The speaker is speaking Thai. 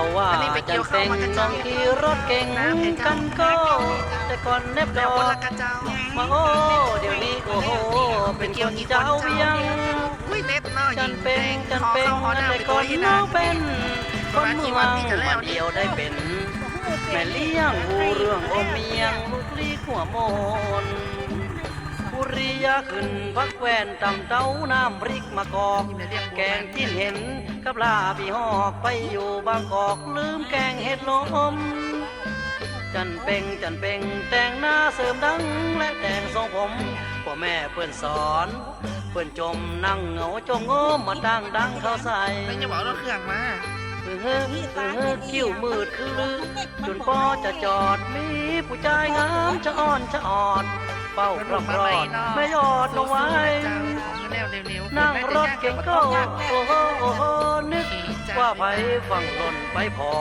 เขาว่าจันเป็งน้องขี่รถเก่งกันก็แต่ก่อนเน็บดอกมาโอ้เดี๋ยวนี้โอ้โหเป็นคนเจ้าเวียงจันเป็งแต่ก่อนน้องเป็นคนเมืองมาเดียวได้เป็นแม่เลี้ยงหูเรื่องโอเมียงลูกลีขัวโมนบุรียาขึ้นพักแวนตำเต้าน้ำพริกมะกอกแกงกินเห็นกับลาบีหอกไปอยู่บางกอกลืมแกงเห็ดลมจันเป็งแต่งหน้าเสริมดังและแต่งทรงผมพ่อแม่เพื่อนสอนเพื่อนจมนั่งเหงาจงโง่มาดังเขาใส่ไม่จะบอกรถเครื่องมาคิ้วมืดคือลือจนพ่อจะจอดมีผู้ชายงามจะอ่อนเฝ้าพรอดไม่ยอดลงไว้นั่งรถเก่งก็โอ้โหนึกว่าไปฝั่งหล่นไปพอ